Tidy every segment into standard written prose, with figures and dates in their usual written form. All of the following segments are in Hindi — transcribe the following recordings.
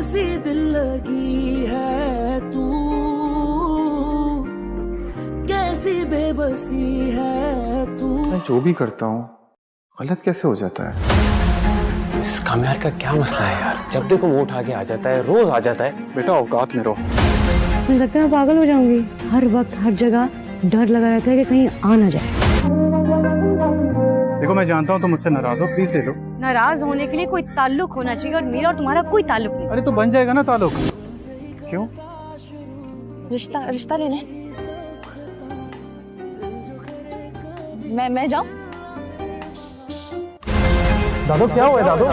कैसी दिल लगी है तू, कैसी बेबसी है तू। मैं जो भी करता हूँ गलत कैसे हो जाता है? इस कामयार का क्या मसला है यार? जब देखो मुंह उठा के आ जाता है, रोज आ जाता है। बेटा औकात में रहो। मुझे लगता है मैं पागल हो जाऊंगी। हर वक्त हर जगह डर लगा रहता है कि कहीं आ ना जाए। देखो मैं जानता हूँ तुम मुझसे नाराज हो, प्लीज ले लो। नाराज होने के लिए कोई ताल्लुक होना चाहिए और मेरा और तुम्हारा कोई ताल्लुक नहीं। अरे तो बन जाएगा ना ताल्लुक। क्यों? रिश्ता लेने मैं जाऊं? दादो क्या हुआ है? दादो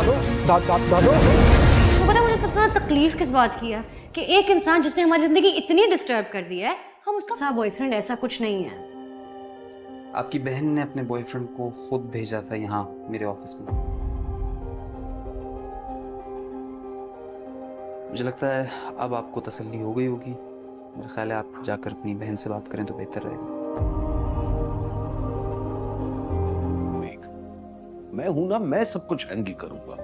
दादो तो पता है मुझे सबसे ज्यादा तकलीफ किस बात की है कि एक इंसान जिसने हमारी जिंदगी इतनी डिस्टर्ब कर दी है, हम उसका बॉयफ्रेंड ऐसा कुछ नहीं है। आपकी बहन ने अपने बॉयफ्रेंड को खुद भेजा था यहाँ मेरे ऑफिस में। मुझे लगता है अब आपको तसल्ली हो गई होगी। मेरा ख्याल है आप जाकर अपनी बहन से बात करें तो बेहतर रहेगा। मैं हूं ना, मैं सब कुछ हैंडल करूंगा।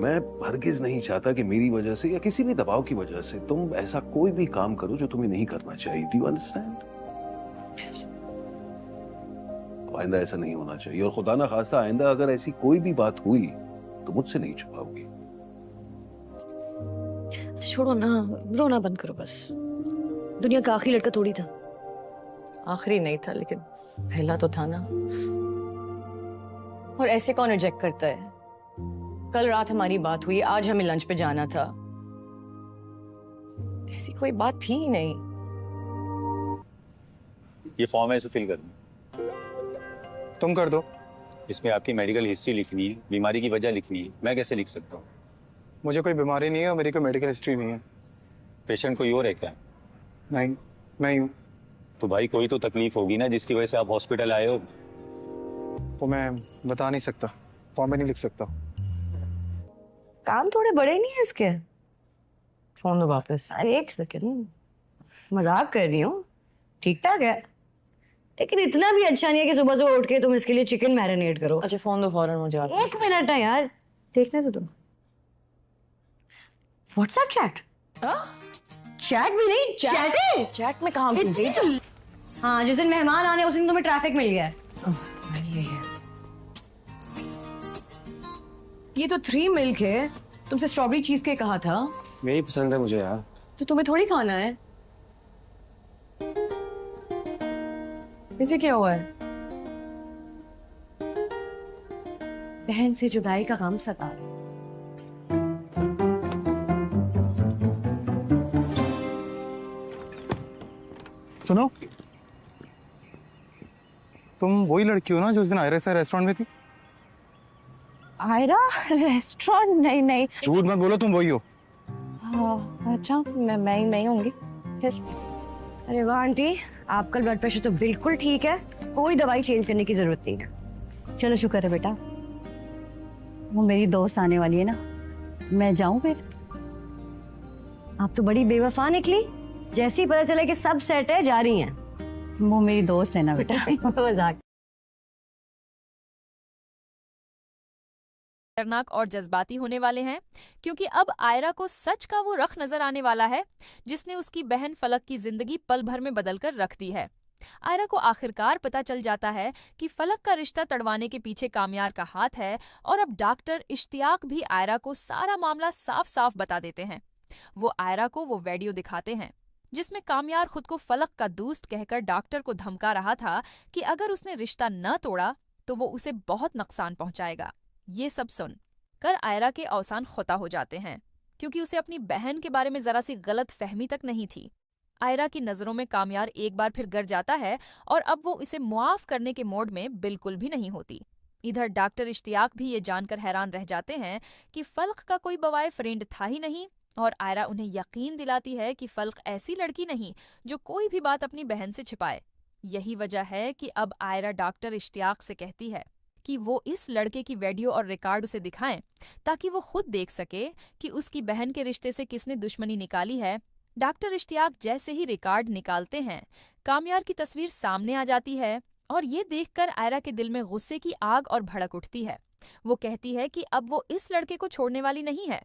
मैं हरगिज नहीं चाहता कि मेरी वजह से या किसी भी दबाव की वजह से तुम ऐसा कोई भी काम करो जो तुम्हें नहीं करना चाहिए। Do you understand? आइंदा ऐसा नहीं होना चाहिए, और खुदा ना खास्ता आइंदा अगर ऐसी कोई भी बात हुई तो मुझसे नहीं छुपाओगी। छोड़ो ना, रोना बंद करो बस। दुनिया का आखिरी लड़का थोड़ी था। आखिरी नहीं था लेकिन पहला तो था ना। और ऐसे कौन रिजेक्ट करता है? कल रात हमारी बात हुई, आज हमें लंच पे जाना था। ऐसी कोई बात थी ही नहीं। ये फॉर्म है, इसे फिल कर दो। तुम कर दो। इसमें आपकी मेडिकल हिस्ट्री लिखनी है, बीमारी की वजह लिखनी है। मैं कैसे लिख सकता हूँ? मुझे कोई बीमारी नहीं है और मेरी कोई मेडिकल हिस्ट्री नहीं है। पेशेंट कोई और है क्या? नहीं, मैं ही हूँ। तो भाई कोई तो तकलीफ होगी ना जिसकी वजह से आप हॉस्पिटल आए हो। वो मैं बता नहीं सकता, फॉर्म में नहीं लिख सकता। काम थोड़े बड़े नहीं है इसके। फोन दो वापस। अरे एक सेकंड, मजाक कर रही हूँ, ठीक ठाक है, लेकिन इतना भी अच्छा नहीं है कि सुबह सुबह उठ के तुम इसके लिए चिकन मैरिनेट करो। अच्छा फोन दो फौरन मुझे। एक मिनट है यार, देखने तो तुम। WhatsApp chat? चैट भी नहीं, चैट है। चैट में कहाँ भेजी? हाँ, जिस दिन मेहमान आने उस दिन तुम्हें ट्रैफिक मिल गया। ये तो 3 मिल्क है। तुमसे स्ट्रॉबेरी चीज के कहा था। मेरी पसंद है मुझे यार। तो तुम्हें थोड़ी खाना है। इसे क्या हुआ है? बहन से जुदाई का गम सता रहा है। सुनो, तुम वही लड़की हो ना जो उस दिन आयरा से रेस्टोरेंट में थी? आयरा रेस्टोरेंट? नहीं नहीं। झूठ मत बोलो, तुम वही हो। अच्छा, मैं ही होंगी फिर। अरे वाह आंटी, आपका ब्लड प्रेशर तो बिल्कुल ठीक है, कोई दवाई चेंज करने की जरूरत नहीं है। चलो शुक्र है बेटा। वो मेरी दोस्त आने वाली है ना, मैं जाऊं फिर? आप तो बड़ी बेवफा निकली। जैसे ही पता चला कि सब सेट है, जा रही हैं। वो मेरी दोस्त है ना बेटा। मजाक। खतरनाक और जज्बाती होने वाले हैं, क्योंकि अब आयरा को सच का वो रख नजर आने वाला है जिसने उसकी बहन फलक की जिंदगी पल भर में बदलकर रख दी है। आयरा को आखिरकार पता चल जाता है कि फलक का रिश्ता तड़वाने के पीछे कामयार का हाथ है, और अब डॉक्टर इश्तियाक भी आयरा को सारा मामला साफ साफ बता देते हैं। वो आयरा को वो वीडियो दिखाते हैं जिसमें कामयार खुद को फलक का दोस्त कहकर डॉक्टर को धमका रहा था कि अगर उसने रिश्ता न तोड़ा तो वो उसे बहुत नुकसान पहुंचाएगा। ये सब सुन कर आयरा के अवसान खुता हो जाते हैं, क्योंकि उसे अपनी बहन के बारे में जरा सी गलत फहमी तक नहीं थी। आयरा की नजरों में कामयार एक बार फिर गिर जाता है और अब वो इसे मुआफ करने के मोड में बिल्कुल भी नहीं होती। इधर डॉक्टर इश्तियाक भी ये जानकर हैरान रह जाते हैं कि फल्क का कोई बवाए फ्रेंड था ही नहीं, और आयरा उन्हें यकीन दिलाती है कि फल्क ऐसी लड़की नहीं जो कोई भी बात अपनी बहन से छिपाए। यही वजह है कि अब आयरा डॉक्टर इश्तियाक से कहती है कि वो इस लड़के की वीडियो और रिकॉर्ड उसे दिखाएं ताकि वो खुद देख सके कि उसकी बहन के रिश्ते से किसने दुश्मनी निकाली है। डॉक्टर इश्तियाक जैसे ही रिकॉर्ड निकालते हैं, कामयार की तस्वीर सामने आ जाती है और ये देखकर आयरा के दिल में गुस्से की आग और भड़क उठती है। वो कहती है कि अब वो इस लड़के को छोड़ने वाली नहीं है।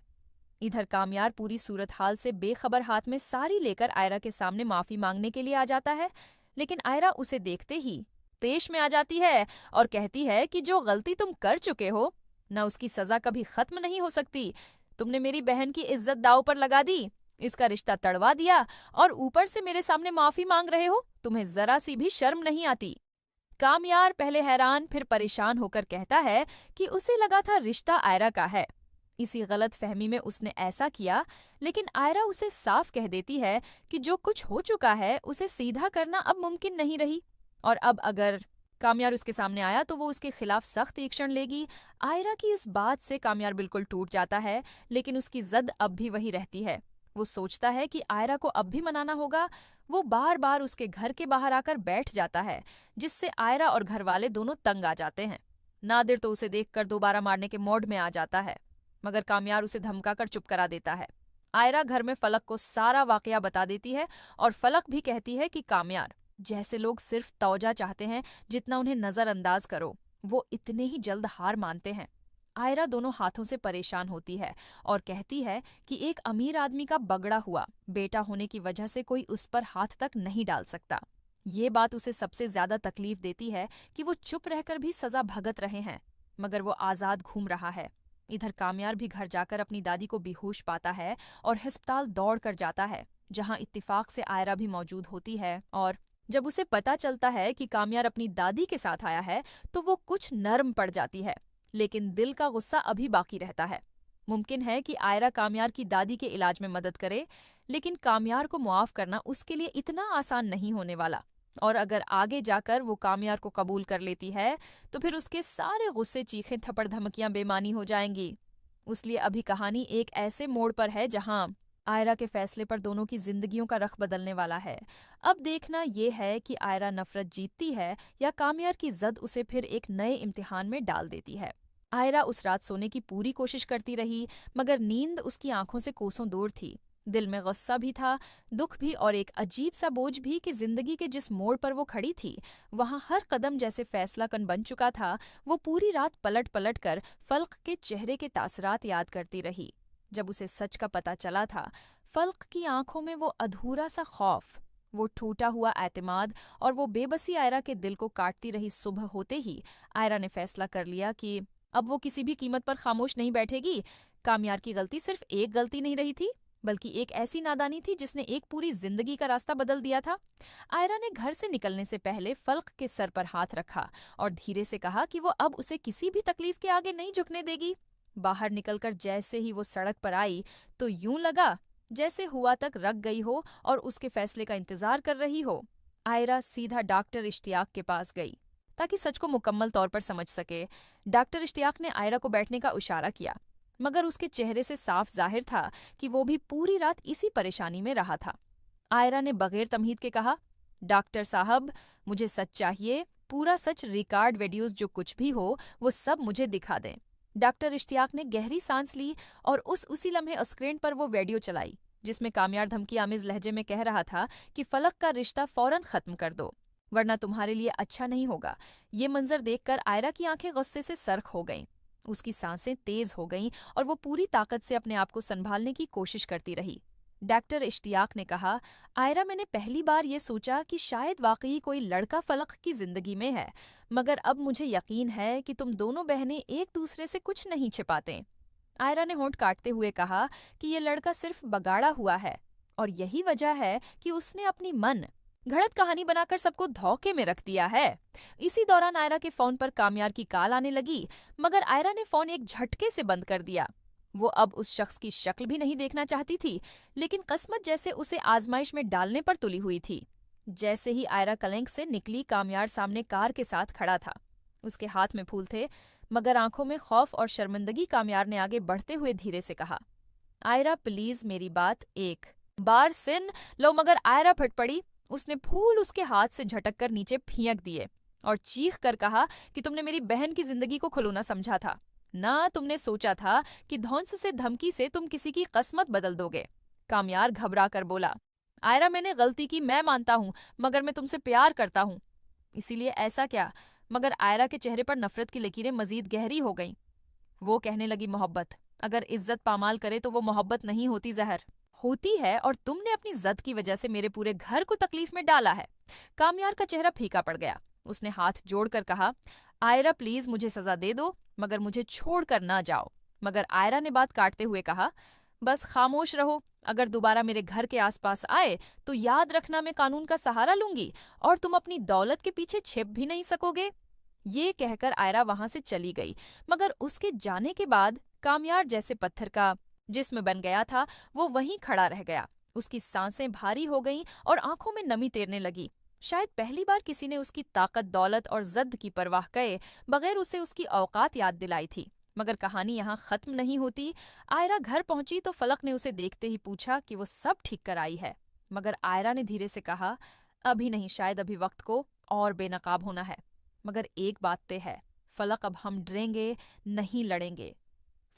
इधर कामयार पूरी सूरत हाल से बेखबर हाथ में सारी लेकर आयरा के सामने माफी मांगने के लिए आ जाता है, लेकिन आयरा उसे देखते ही तेश में आ जाती है और कहती है कि जो गलती तुम कर चुके हो ना, उसकी सजा कभी खत्म नहीं हो सकती। तुमने मेरी बहन की इज्जत दांव पर लगा दी, इसका रिश्ता तड़वा दिया और ऊपर से मेरे सामने माफी मांग रहे हो। तुम्हें जरा सी भी शर्म नहीं आती। कामयार पहले हैरान फिर परेशान होकर कहता है कि उसे लगा था रिश्ता आयरा का है, इसी गलत फहमी में उसने ऐसा किया, लेकिन आयरा उसे साफ कह देती है कि जो कुछ हो चुका है उसे सीधा करना अब मुमकिन नहीं रही, और अब अगर कामयार उसके सामने आया तो वो उसके खिलाफ सख्त एक्शन लेगी। आयरा की इस बात से कामयार बिल्कुल टूट जाता है, लेकिन उसकी जिद अब भी वही रहती है। वो सोचता है कि आयरा को अब भी मनाना होगा। वो बार बार उसके घर के बाहर आकर बैठ जाता है, जिससे आयरा और घर वाले दोनों तंग आ जाते हैं। नादिर तो उसे देखकर दोबारा मारने के मोड में आ जाता है, मगर कामयार उसे धमकाकर चुप करा देता है। आयरा घर में फलक को सारा वाकया बता देती है और फलक भी कहती है कि कामयार जैसे लोग सिर्फ तौजा चाहते हैं, जितना उन्हें नजरअंदाज करो वो इतने ही जल्द हार मानते हैं। आयरा दोनों हाथों से परेशान होती है और कहती है कि एक अमीर आदमी का बगड़ा हुआ बेटा होने की वजह से कोई उस पर हाथ तक नहीं डाल सकता। ये बात उसे सबसे ज्यादा तकलीफ देती है कि वो चुप रहकर भी सजा भगत रहे हैं, मगर वो आजाद घूम रहा है। इधर कामयार भी घर जाकर अपनी दादी को बेहोश पाता है और अस्पताल दौड़ कर जाता है, जहां इत्तेफाक से आयरा भी मौजूद होती है। और जब उसे पता चलता है कि कामयार अपनी दादी के साथ आया है तो वो कुछ नर्म पड़ जाती है, लेकिन दिल का गुस्सा अभी बाकी रहता है। मुमकिन है कि आयरा कामयार की दादी के इलाज में मदद करे, लेकिन कामयार को मुआफ करना उसके लिए इतना आसान नहीं होने वाला, और अगर आगे जाकर वो कामयार को कबूल कर लेती है तो फिर उसके सारे गुस्से, चीखें, थप्पड़, धमकियां बेमानी हो जाएंगी। इसलिए अभी कहानी एक ऐसे मोड़ पर है जहां आयरा के फैसले पर दोनों की जिंदगियों का रख बदलने वाला है। अब देखना ये है कि आयरा नफरत जीतती है या कामयार की जिद उसे फिर एक नए इम्तिहान में डाल देती है। आयरा उस रात सोने की पूरी कोशिश करती रही, मगर नींद उसकी आंखों से कोसों दूर थी। दिल में गुस्सा भी था, दुख भी, और एक अजीब सा बोझ भी कि जिंदगी के जिस मोड़ पर वो खड़ी थी वहां हर कदम जैसे फैसलाकन बन चुका था। वो पूरी रात पलट पलट कर फल्क के चेहरे के तासरात याद करती रही। जब उसे सच का पता चला था, फल्क की आंखों में वो अधूरा सा खौफ, वो टूटा हुआ एतमाद और वो बेबसी आयरा के दिल को काटती रही। सुबह होते ही आयरा ने फैसला कर लिया कि अब वो किसी भी कीमत पर खामोश नहीं बैठेगी। कामयार की गलती सिर्फ एक गलती नहीं रही थी, बल्कि एक ऐसी नादानी थी जिसने एक पूरी जिंदगी का रास्ता बदल दिया था। आयरा ने घर से निकलने से पहले फल्क के सर पर हाथ रखा और धीरे से कहा कि वो अब उसे किसी भी तकलीफ के आगे नहीं झुकने देगी। बाहर निकलकर जैसे ही वो सड़क पर आई तो यूं लगा जैसे हुआ तक रख गई हो और उसके फैसले का इंतजार कर रही हो। आयरा सीधा डॉक्टर इश्तियाक के पास गई ताकि सच को मुकम्मल तौर पर समझ सके। डॉक्टर इश्तियाक ने आयरा को बैठने का इशारा किया, मगर उसके चेहरे से साफ जाहिर था कि वो भी पूरी रात इसी परेशानी में रहा था। आयरा ने बगैर तमहीद के कहा, डॉक्टर साहब मुझे सच चाहिए, पूरा सच, रिकॉर्ड, वीडियोस, जो कुछ भी हो वो सब मुझे दिखा दें। डॉक्टर इश्तियाक ने गहरी सांस ली और उसी लम्हे स्क्रीन पर वो वीडियो चलाई जिसमें कामयार धमकी आमिज लहजे में कह रहा था कि फलक का रिश्ता फौरन खत्म कर दो वरना तुम्हारे लिए अच्छा नहीं होगा। ये मंजर देखकर आयरा की आंखें गुस्से से सर्ख हो गईं, उसकी सांसें तेज हो गईं और वो पूरी ताकत से अपने आप को संभालने की कोशिश करती रही। डॉक्टर इश्तियाक ने कहा, आयरा मैंने पहली बार ये सोचा कि शायद वाकई कोई लड़का फलक की जिंदगी में है, मगर अब मुझे यकीन है कि तुम दोनों बहनें एक दूसरे से कुछ नहीं छिपाते। आयरा ने होंठ काटते हुए कहा कि ये लड़का सिर्फ बगाड़ा हुआ है और यही वजह है कि उसने अपनी मन घड़त कहानी बनाकर सबको धोखे में रख दिया है। इसी दौरान आयरा के फोन पर कामयार की कॉल आने लगी, मगर आयरा ने फोन एक झटके से बंद कर दिया। वो अब उस शख्स की शक्ल भी नहीं देखना चाहती थी, लेकिन किस्मत जैसे उसे आजमाइश में डालने पर तुली हुई थी। जैसे ही आयरा कलेंक से निकली, कामयार सामने कार के साथ खड़ा था। उसके हाथ में फूल थे, मगर आंखों में खौफ और शर्मिंदगी। कामयार ने आगे बढ़ते हुए धीरे से कहा, आयरा प्लीज मेरी बात एक बार सुन लो। मगर आयरा फट पड़ी। उसने फूल उसके हाथ से झटक कर नीचे फेंक दिए और चीख कर कहा कि तुमने मेरी बहन की जिंदगी को खिलौना समझा था ना, तुमने सोचा था कि धौंस से, धमकी से तुम किसी की किस्मत बदल दोगे। कामयार घबरा कर बोला, आयरा मैंने गलती की, मैं मानता हूँ, मगर मैं तुमसे प्यार करता हूँ, इसीलिए ऐसा क्या, मगर आयरा के चेहरे पर नफरत की लकीरें मजीद गहरी हो गईं। वो कहने लगी, मोहब्बत अगर इज्जत पामाल करे तो वो मोहब्बत नहीं होती जहर, होती है और तुमने अपनी जद की वजह से मेरे पूरे घर को तकलीफ में डाला है। कामयार का चेहरा फीका पड़ गया। उसने हाथ जोड़कर कहा, आयरा प्लीज मुझे सजा दे दो, मगर मुझे छोड़कर ना जाओ। मगर आयरा ने बात काटते हुए कहा, बस खामोश रहो, अगर दोबारा मेरे घर के आसपास आए तो याद रखना मैं कानून का सहारा लूंगी और तुम अपनी दौलत के पीछे छिप भी नहीं सकोगे। ये कहकर आयरा वहां से चली गई, मगर उसके जाने के बाद कामयार जैसे पत्थर का जिस्म बन गया था, वो वहीं खड़ा रह गया। उसकी सांसें भारी हो गईं और आंखों में नमी तैरने लगी। शायद पहली बार किसी ने उसकी ताकत, दौलत और जद की परवाह किए बगैर उसे उसकी औकात याद दिलाई थी। मगर कहानी यहाँ खत्म नहीं होती। आयरा घर पहुंची तो फलक ने उसे देखते ही पूछा कि वो सब ठीक कर आई है। मगर आयरा ने धीरे से कहा, अभी नहीं, शायद अभी वक्त को और बेनकाब होना है। मगर एक बात तय है, फलक अब हम डरेंगे नहीं, लड़ेंगे।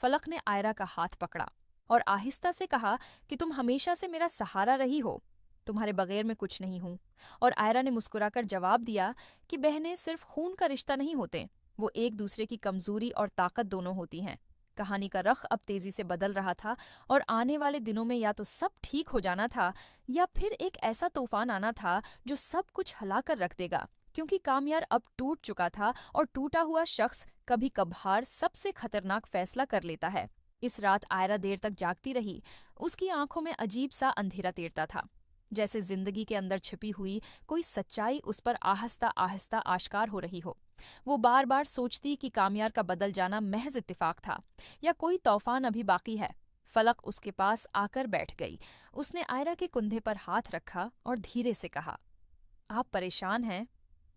फलक ने आयरा का हाथ पकड़ा और आहिस्ता से कहा कि तुम हमेशा से मेरा सहारा रही हो, तुम्हारे बगैर मैं कुछ नहीं हूं। और आयरा ने मुस्कुराकर जवाब दिया कि बहनें सिर्फ खून का रिश्ता नहीं होते, वो एक दूसरे की कमजोरी और ताकत दोनों होती हैं। कहानी का रख अब तेजी से बदल रहा था और आने वाले दिनों में या तो सब ठीक हो जाना था या फिर एक ऐसा तूफान आना था जो सब कुछ हिला कर रख देगा, क्योंकि कामयार अब टूट चुका था और टूटा हुआ शख्स कभी कभार सबसे खतरनाक फैसला कर लेता है। इस रात आयरा देर तक जागती रही। उसकी आंखों में अजीब सा अंधेरा तैरता था, जैसे जिंदगी के अंदर छिपी हुई कोई सच्चाई उस पर आहिस्ता आहिस्ता आश्कार हो रही हो। वो बार बार सोचती कि कामयार का बदल जाना महज इत्तेफाक था या कोई तूफान अभी बाकी है। फलक उसके पास आकर बैठ गई। उसने आयरा के कुंधे पर हाथ रखा और धीरे से कहा, आप परेशान हैं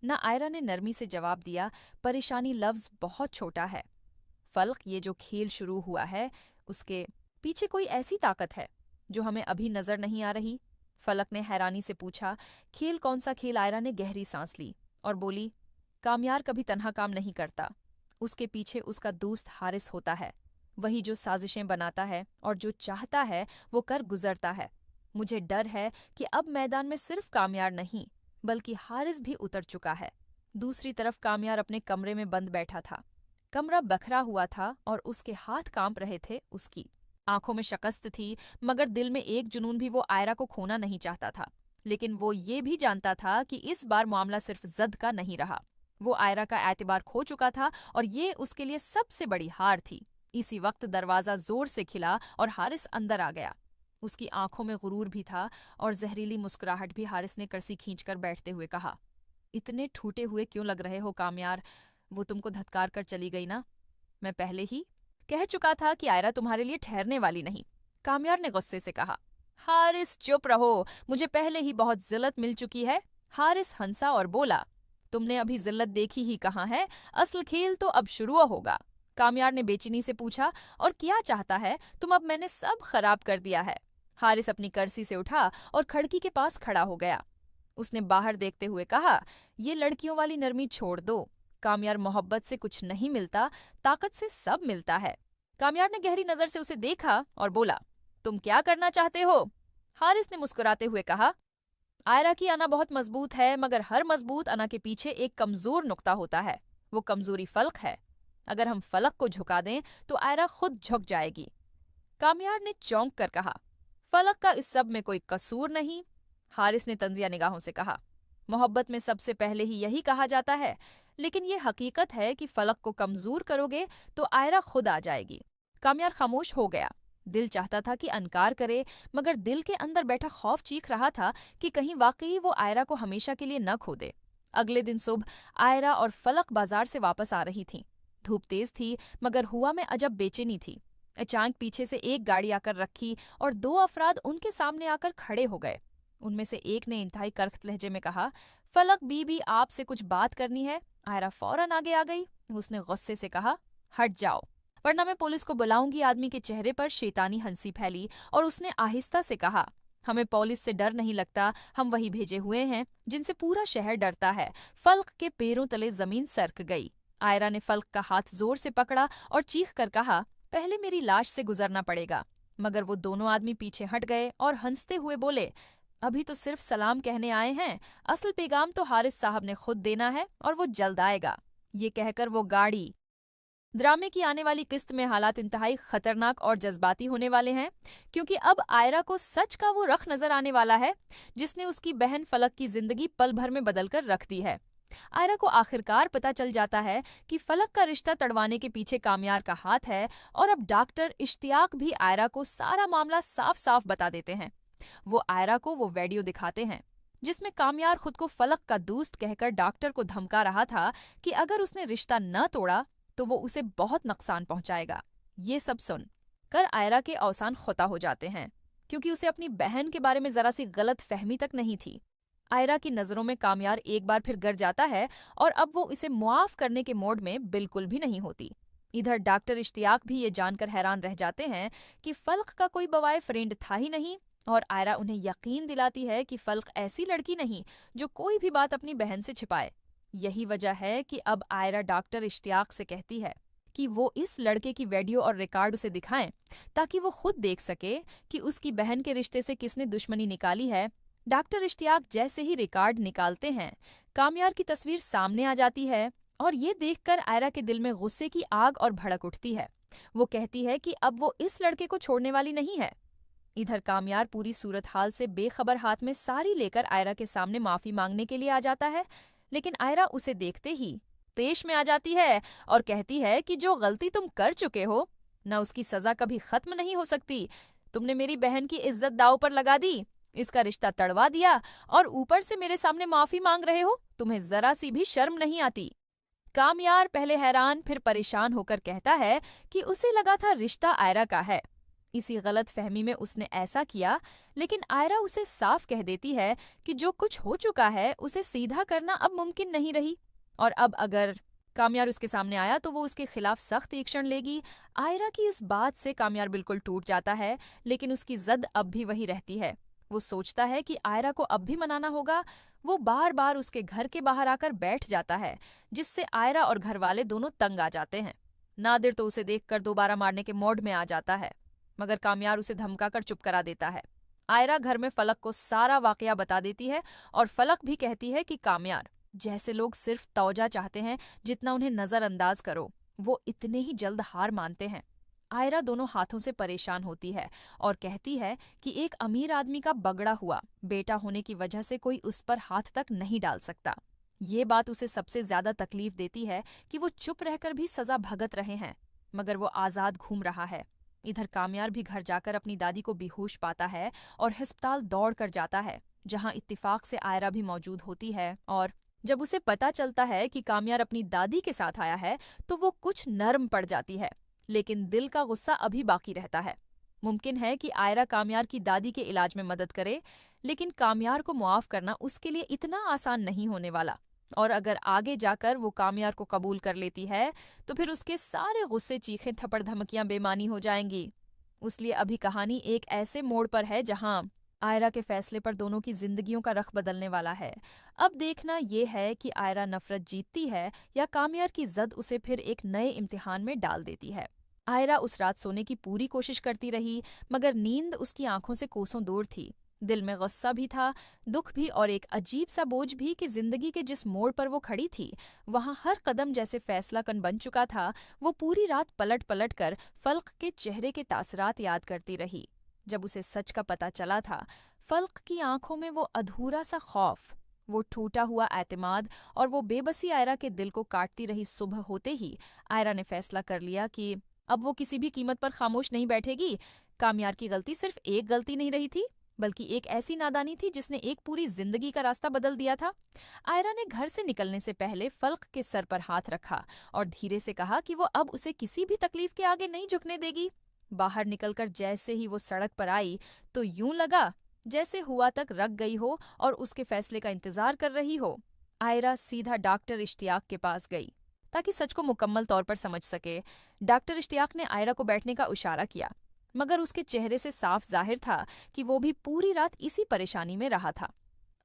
ना? आयरा ने नरमी से जवाब दिया, परेशानी लफ्ज बहुत छोटा है फलक, ये जो खेल शुरू हुआ है उसके पीछे कोई ऐसी ताकत है जो हमें अभी नजर नहीं आ रही। फलक ने हैरानी से पूछा, खेल कौन सा खेल? आयरा ने गहरी सांस ली और बोली, कामयार कभी तन्हा काम नहीं करता, उसके पीछे उसका दोस्त हारिस होता है, वही जो साजिशें बनाता है और जो चाहता है वो कर गुजरता है। मुझे डर है कि अब मैदान में सिर्फ कामयार नहीं बल्कि हारिस भी उतर चुका है। दूसरी तरफ कामयार अपने कमरे में बंद बैठा था। कमरा बखरा हुआ था और उसके हाथ कांप रहे थे। उसकी आंखों में शिकस्त थी, मगर दिल में एक जुनून भी वो आयरा को खोना नहीं चाहता था। लेकिन वो ये भी जानता था कि इस बार मामला सिर्फ जद का नहीं रहा। वो आयरा का एतबार खो चुका था और ये उसके लिए सबसे बड़ी हार थी। इसी वक्त दरवाजा जोर से खिला और हारिस अंदर आ गया। उसकी आंखों में गुरूर भी था और जहरीली मुस्कुराहट भी। हारिस ने कर्सी खींचकर बैठते हुए कहा, इतने ठूटे हुए क्यों लग रहे हो कामयार? वो तुमको धत्कार कर चली गई ना? मैं पहले ही कह चुका था कि आयरा तुम्हारे लिए ठहरने वाली नहीं। कामयार ने गुस्से से कहा। हारिस चुप रहो, मुझे पहले ही बहुत जिल्लत मिल चुकी है। हारिस हंसा और बोला, तुमने अभी जिल्लत देखी ही कहाँ है, असल खेल तो अब शुरू होगा। कामयार ने बेचैनी से पूछा, और क्या चाहता है तुम? अब मैंने सब खराब कर दिया है। हारिस अपनी कर्सी से उठा और खिड़की के पास खड़ा हो गया। उसने बाहर देखते हुए कहा, ये लड़कियों वाली नरमी छोड़ दो। कामयार, मोहब्बत से कुछ नहीं मिलता, ताकत से सब मिलता है। कामयार ने गहरी नजर से उसे देखा और बोला, तुम क्या करना चाहते हो? हारिस ने मुस्कुराते हुए कहा, आयरा की अना बहुत मजबूत है, मगर हर मजबूत अना के पीछे एक कमजोर नुक्ता होता है। वो कमजोरी फलक है। अगर हम फलक को झुका दें तो आयरा खुद झुक जाएगी। कामयार ने चौंक कर कहा, फलक का इस सब में कोई कसूर नहीं। हारिस ने तंजिया निगाहों से कहा, मोहब्बत में सबसे पहले ही यही कहा जाता है, लेकिन ये हकीकत है कि फलक को कमजोर करोगे तो आयरा खुद आ जाएगी। कामयार खामोश हो गया। दिल चाहता था कि अनकार करे, मगर दिल के अंदर बैठा खौफ चीख रहा था कि कहीं वाकई वो आयरा को हमेशा के लिए न खो दे। अगले दिन सुबह आयरा और फलक बाजार से वापस आ रही थीं। धूप तेज थी, मगर हुआ में अजब बेचैनी थी। अचानक पीछे से एक गाड़ी आकर रखी और दो अफराद उनके सामने आकर खड़े हो गए। उनमें से एक ने इंतहाई करख्त लहजे में कहा, फलक बीबी, आपसे कुछ बात करनी है। आयरा फौरन आगे आ गई। उसने गुस्से से कहा, हट जाओ वरना मैं पुलिस को बुलाऊंगी। आदमी के चेहरे पर शैतानी हंसी फैली और उसने आहिस्ता से कहा, हमें पुलिस से डर नहीं लगता, हम वही भेजे हुए हैं जिनसे पूरा शहर डरता है। फलक के पैरों तले जमीन सरक गई। आयरा ने फलक का हाथ जोर से पकड़ा और चीख कर कहा, पहले मेरी लाश से गुजरना पड़ेगा। मगर वो दोनों आदमी पीछे हट गए और हंसते हुए बोले, अभी तो सिर्फ सलाम कहने आए हैं, असल पैगाम तो हारिस साहब ने खुद देना है और वो जल्द आएगा। ये कहकर वो गाड़ी। ड्रामे की आने वाली किस्त में हालात इंतहाई खतरनाक और जज्बाती होने वाले हैं, क्योंकि अब आयरा को सच का वो रख नजर आने वाला है जिसने उसकी बहन फलक की जिंदगी पल भर में बदलकर रख दी है। आयरा को आखिरकार पता चल जाता है कि फलक का रिश्ता तड़वाने के पीछे कामयार का हाथ है, और अब डॉक्टर इश्तियाक भी आयरा को सारा मामला साफ साफ बता देते हैं। वो आयरा को वो वीडियो दिखाते हैं जिसमें कामयार खुद को फलक का दोस्त कहकर डॉक्टर को धमका रहा था कि अगर उसने रिश्ता न तोड़ा तो वो उसे बहुत नुकसान पहुंचाएगा। ये सब सुन कर आयरा के अवसान खुता हो जाते हैं, क्योंकि उसे अपनी बहन के बारे में जरा सी गलत फहमी तक नहीं थी। आयरा की नजरों में कामयार एक बार फिर गिर जाता है और अब वो इसे मुआफ करने के मोड में बिल्कुल भी नहीं होती। इधर डॉक्टर इश्तियाक भी ये जानकर हैरान रह जाते हैं कि फल्क का कोई बवाए फ्रेंड था ही नहीं, और आयरा उन्हें यकीन दिलाती है कि फल्क ऐसी लड़की नहीं जो कोई भी बात अपनी बहन से छिपाए। यही वजह है कि अब आयरा डॉक्टर इश्तियाक से कहती है कि वो इस लड़के की वीडियो और रिकॉर्ड उसे दिखाएं, ताकि वो खुद देख सके कि उसकी बहन के रिश्ते से किसने दुश्मनी निकाली है। डॉक्टर इश्तियाक जैसे ही रिकॉर्ड निकालते हैं, कामयार की तस्वीर सामने आ जाती है, और ये देखकर आयरा के दिल में गुस्से की आग और भड़क उठती है। वो कहती है कि अब वो इस लड़के को छोड़ने वाली नहीं है। इधर कामयार पूरी सूरत हाल से बेखबर हाथ में सारी लेकर आयरा के सामने माफी मांगने के लिए आ जाता है, लेकिन आयरा उसे देखते ही तेश में आ जाती है और कहती है कि जो गलती तुम कर चुके हो न उसकी सजा कभी खत्म नहीं हो सकती। तुमने मेरी बहन की इज्जत दांव पर लगा दी, इसका रिश्ता तड़वा दिया, और ऊपर से मेरे सामने माफी मांग रहे हो। तुम्हें जरा सी भी शर्म नहीं आती। कामयार पहले हैरान फिर परेशान होकर कहता है कि उसे लगा था रिश्ता आयरा का है, इसी गलत फहमी में उसने ऐसा किया, लेकिन आयरा उसे साफ कह देती है कि जो कुछ हो चुका है उसे सीधा करना अब मुमकिन नहीं रही, और अब अगर कामयार उसके सामने आया तो वो उसके खिलाफ सख्त एक्शन लेगी। आयरा की इस बात से कामयार बिल्कुल टूट जाता है, लेकिन उसकी जिद अब भी वही रहती है। वो सोचता है कि आयरा को अब भी मनाना होगा। वो बार बार उसके घर के बाहर आकर बैठ जाता है, जिससे आयरा और घर वाले दोनों तंग आ जाते हैं। नादिर तो उसे देखकर दोबारा मारने के मोड में आ जाता है, मगर कामयार उसे धमकाकर चुप करा देता है। आयरा घर में फलक को सारा वाकया बता देती है, और फलक भी कहती है कि कामयार जैसे लोग सिर्फ तौजा चाहते हैं, जितना उन्हें नजरअंदाज करो वो इतने ही जल्द हार मानते हैं। आयरा दोनों हाथों से परेशान होती है और कहती है कि एक अमीर आदमी का बगड़ा हुआ बेटा होने की वजह से कोई उस पर हाथ तक नहीं डाल सकता। ये बात उसे सबसे ज्यादा तकलीफ देती है कि वो चुप रहकर भी सजा भगत रहे हैं, मगर वो आजाद घूम रहा है। इधर कामयार भी घर जाकर अपनी दादी को बेहोश पाता है और अस्पताल दौड़ कर जाता है, जहां इत्तेफाक से आयरा भी मौजूद होती है। और जब उसे पता चलता है कि कामयार अपनी दादी के साथ आया है तो वो कुछ नर्म पड़ जाती है, लेकिन दिल का गुस्सा अभी बाकी रहता है। मुमकिन है कि आयरा कामयार की दादी के इलाज में मदद करे, लेकिन कामयार को मुआफ करना उसके लिए इतना आसान नहीं होने वाला, और अगर आगे जाकर वो कामयार को कबूल कर लेती है तो फिर उसके सारे गुस्से, चीखें, थप्पड़, धमकियां बेमानी हो जाएंगी। उसलिए अभी कहानी एक ऐसे मोड़ पर है जहां आयरा के फैसले पर दोनों की जिंदगियों का रख बदलने वाला है। अब देखना ये है कि आयरा नफरत जीतती है या कामयार की जिद उसे फिर एक नए इम्तिहान में डाल देती है। आयरा उस रात सोने की पूरी कोशिश करती रही, मगर नींद उसकी आंखों से कोसों दूर थी। दिल में गुस्सा भी था, दुख भी, और एक अजीब सा बोझ भी कि जिंदगी के जिस मोड़ पर वो खड़ी थी वहां हर कदम जैसे फैसला कन बन चुका था। वो पूरी रात पलट पलट कर फल्क के चेहरे के तासरात याद करती रही। जब उसे सच का पता चला था, फल्क की आंखों में वो अधूरा सा खौफ, वो टूटा हुआ एतमाद और वो बेबसी आयरा के दिल को काटती रही। सुबह होते ही आयरा ने फैसला कर लिया कि अब वो किसी भी कीमत पर खामोश नहीं बैठेगी। कामयार की गलती सिर्फ एक गलती नहीं रही थी, बल्कि एक ऐसी नादानी थी जिसने एक पूरी जिंदगी का रास्ता बदल दिया था। आयरा ने घर से निकलने से पहले फल्क के सर पर हाथ रखा और धीरे से कहा कि वो अब उसे किसी भी तकलीफ के आगे नहीं झुकने देगी। बाहर निकलकर जैसे ही वो सड़क पर आई तो यूं लगा जैसे हुआ तक रख गई हो और उसके फैसले का इंतजार कर रही हो। आयरा सीधा डॉक्टर इश्तियाक के पास गई ताकि सच को मुकम्मल तौर पर समझ सके। डॉक्टर इश्तियाक ने आयरा को बैठने का इशारा किया, मगर उसके चेहरे से साफ जाहिर था कि वो भी पूरी रात इसी परेशानी में रहा था।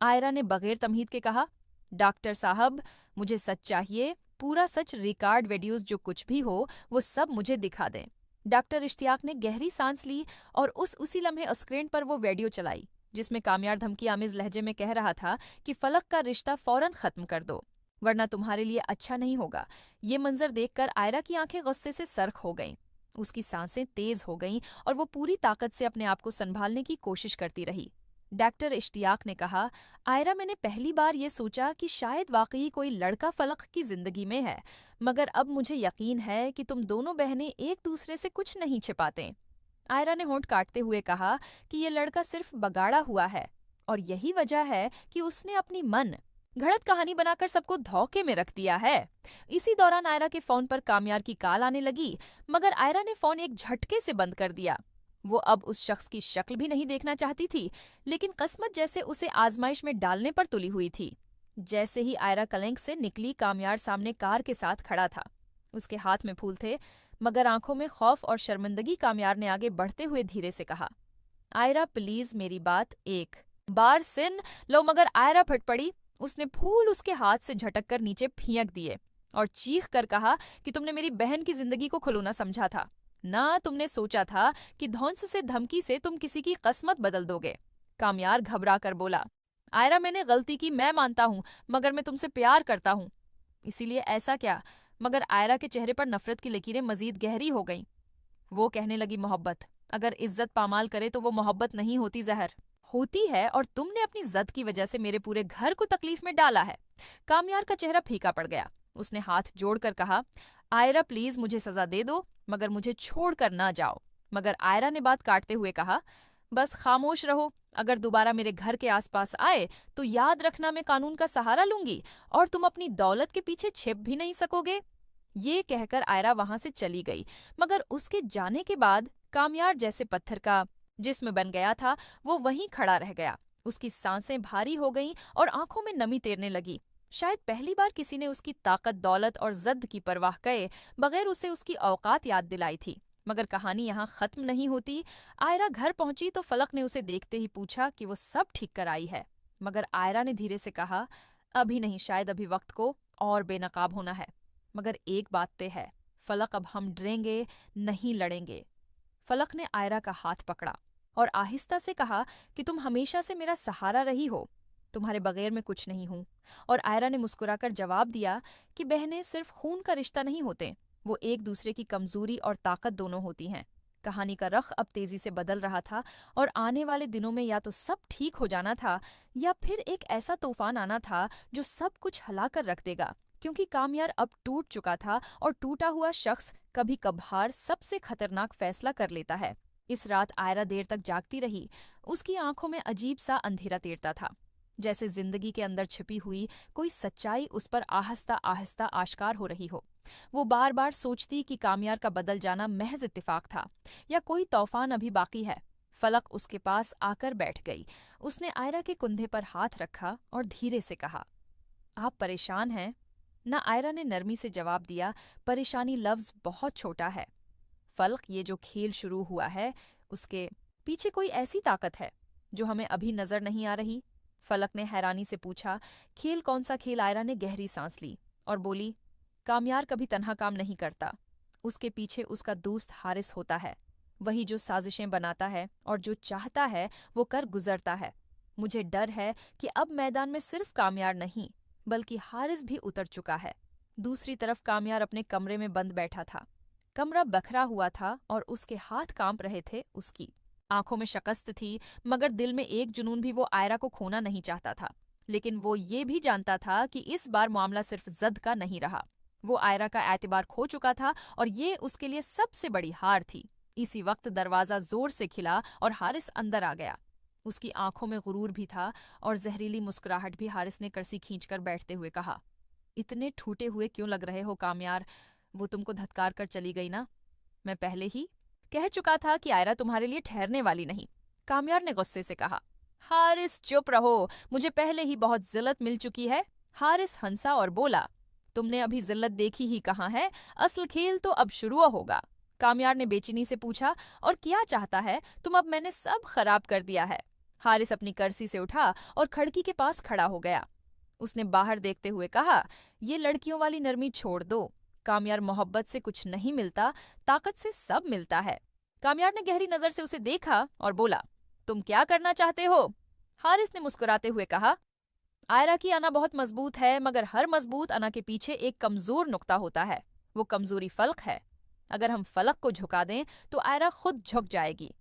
आयरा ने बगैर तमहीद के कहा, डॉक्टर साहब, मुझे सच चाहिए, पूरा सच, रिकॉर्ड, वीडियोस, जो कुछ भी हो वो सब मुझे दिखा दें। डॉक्टर इश्तियाक ने गहरी सांस ली और उसी लम्हे स्क्रीन पर वो वीडियो चलाई जिसमें कामयार धमकी आमिज लहजे में कह रहा था कि फलक का रिश्ता फौरन खत्म कर दो। वरना तुम्हारे लिए अच्छा नहीं होगा। ये मंजर देखकर आयरा की आंखें गुस्से से सर्क हो गईं। उसकी सांसें तेज हो गईं और वो पूरी ताकत से अपने आप को संभालने की कोशिश करती रही। डॉक्टर इश्तियाक ने कहा, आयरा, मैंने पहली बार ये सोचा कि शायद वाकई कोई लड़का फलक की जिंदगी में है, मगर अब मुझे यकीन है कि तुम दोनों बहनें एक दूसरे से कुछ नहीं छिपाते। आयरा ने होंठ काटते हुए कहा कि ये लड़का सिर्फ बगाड़ा हुआ है और यही वजह है कि उसने अपनी मन घड़त कहानी बनाकर सबको धोखे में रख दिया है। इसी दौरान आयरा के फोन पर कामयार की कॉल आने लगी, मगर आयरा ने फोन एक झटके से बंद कर दिया। वो अब उस शख्स की शक्ल भी नहीं देखना चाहती थी, लेकिन किस्मत जैसे उसे आजमाइश में डालने पर तुली हुई थी। जैसे ही आयरा कलंक से निकली, कामयार सामने कार के साथ खड़ा था। उसके हाथ में फूल थे, मगर आंखों में खौफ और शर्मिंदगी। कामयार ने आगे बढ़ते हुए धीरे से कहा, आयरा प्लीज मेरी बात एक बार सुन लो। मगर आयरा फट पड़ी। उसने फूल उसके हाथ से झटक कर नीचे फेंक दिए और चीख कर कहा कि तुमने मेरी बहन की जिंदगी को खिलौना समझा था ना, तुमने सोचा था कि धौंस से धमकी से तुम किसी की किस्मत बदल दोगे। कामयार घबरा कर बोला, आयरा मैंने गलती की, मैं मानता हूँ, मगर मैं तुमसे प्यार करता हूँ, इसीलिए ऐसा क्या। मगर आयरा के चेहरे पर नफरत की लकीरें मजीद गहरी हो गईं। वो कहने लगी, मोहब्बत अगर इज्जत पामाल करे तो वो मोहब्बत नहीं होती, जहर होती है, और तुमने अपनी जद की वजह से मेरे पूरे घर को तकलीफ में डाला है। कामयार का चेहरा फीका पड़ गया। उसने हाथ जोड़कर कहा, आयरा प्लीज मुझे सजा दे दो, मगर मुझे छोड़कर ना जाओ। मगर आयरा ने बात काटते हुए कहा, बस खामोश रहो। अगर दोबारा मेरे घर के आसपास आए तो याद रखना मैं कानून का सहारा लूंगी और तुम अपनी दौलत के पीछे छिप भी नहीं सकोगे। ये कहकर आयरा वहां से चली गई, मगर उसके जाने के बाद कामयार जैसे पत्थर का जिस्म बन गया था, वो वहीं खड़ा रह गया। उसकी सांसें भारी हो गईं और आंखों में नमी तैरने लगी। शायद पहली बार किसी ने उसकी ताकत, दौलत और जद की परवाह किए बगैर उसे उसकी औकात याद दिलाई थी। मगर कहानी यहाँ खत्म नहीं होती। आयरा घर पहुंची तो फलक ने उसे देखते ही पूछा कि वो सब ठीक कर आई है, मगर आयरा ने धीरे से कहा, अभी नहीं, शायद अभी वक्त को और बेनकाब होना है। मगर एक बात तय है, फलक, अब हम डरेंगे नहीं, लड़ेंगे। फलक ने आयरा का हाथ पकड़ा और आहिस्ता से कहा कि तुम हमेशा से मेरा सहारा रही हो, तुम्हारे बगैर मैं कुछ नहीं हूँ। और आयरा ने मुस्कुराकर जवाब दिया कि बहनें सिर्फ खून का रिश्ता नहीं होते, वो एक दूसरे की कमजोरी और ताकत दोनों होती हैं। कहानी का रख अब तेजी से बदल रहा था और आने वाले दिनों में या तो सब ठीक हो जाना था या फिर एक ऐसा तूफान आना था जो सब कुछ हिला कर रख देगा, क्योंकि कामयार अब टूट चुका था और टूटा हुआ शख्स कभी कभार सबसे खतरनाक फैसला कर लेता है। इस रात आयरा देर तक जागती रही। उसकी आंखों में अजीब सा अंधेरा तैरता था, जैसे जिंदगी के अंदर छिपी हुई कोई सच्चाई उस पर आहिस्ता आहिस्ता आश्कार हो रही हो। वो बार बार सोचती कि कामयार का बदल जाना महज इत्तेफाक था या कोई तूफान अभी बाकी है। फलक उसके पास आकर बैठ गई। उसने आयरा के कुंधे पर हाथ रखा और धीरे से कहा, आप परेशान हैं ना? आयरा ने नरमी से जवाब दिया, परेशानी लफ्ज बहुत छोटा है फलक, ये जो खेल शुरू हुआ है उसके पीछे कोई ऐसी ताकत है जो हमें अभी नजर नहीं आ रही। फलक ने हैरानी से पूछा, खेल कौन सा खेल? आयरा ने गहरी सांस ली और बोली, कामयार कभी तन्हा काम नहीं करता, उसके पीछे उसका दोस्त हारिस होता है, वही जो साजिशें बनाता है और जो चाहता है वो कर गुजरता है। मुझे डर है कि अब मैदान में सिर्फ कामयार नहीं बल्कि हारिस भी उतर चुका है। दूसरी तरफ कामयार अपने कमरे में बंद बैठा था। कमरा बखरा हुआ था और उसके हाथ कांप रहे थे। उसकी आंखों में शिकस्त थी, मगर दिल में एक जुनून भी। वो आयरा को खोना नहीं चाहता था, लेकिन वो ये भी जानता था कि इस बार मामला सिर्फ जद का नहीं रहा। वो आयरा का एतबार खो चुका था और ये उसके लिए सबसे बड़ी हार थी। इसी वक्त दरवाजा जोर से खिला और हारिस अंदर आ गया। उसकी आंखों में गुरूर भी था और जहरीली मुस्कुराहट भी। हारिस ने कर्सी खींचकर बैठते हुए कहा, इतने ठूटे हुए क्यों लग रहे हो कामयार? वो तुमको धत्कार कर चली गई ना? मैं पहले ही कह चुका था कि आयरा तुम्हारे लिए ठहरने वाली नहीं। कामयार ने गुस्से से कहा। हारिस चुप रहो, मुझे पहले ही बहुत जिल्लत मिल चुकी है। हारिस हंसा और बोला, तुमने अभी जिल्लत देखी ही कहाँ है, असल खेल तो अब शुरू होगा। कामयार ने बेचैनी से पूछा, और क्या चाहता है तुम? अब मैंने सब खराब कर दिया है। हारिस अपनी कर्सी से उठा और खिड़की के पास खड़ा हो गया। उसने बाहर देखते हुए कहा, ये लड़कियों वाली नरमी छोड़ दो। कामयार, मोहब्बत से कुछ नहीं मिलता, ताकत से सब मिलता है। कामयार ने गहरी नजर से उसे देखा और बोला, तुम क्या करना चाहते हो? हारिस ने मुस्कुराते हुए कहा, आयरा की अना बहुत मजबूत है, मगर हर मजबूत अना के पीछे एक कमजोर नुक्ता होता है। वो कमजोरी फलक है। अगर हम फलक को झुका दें तो आयरा खुद झुक जाएगी।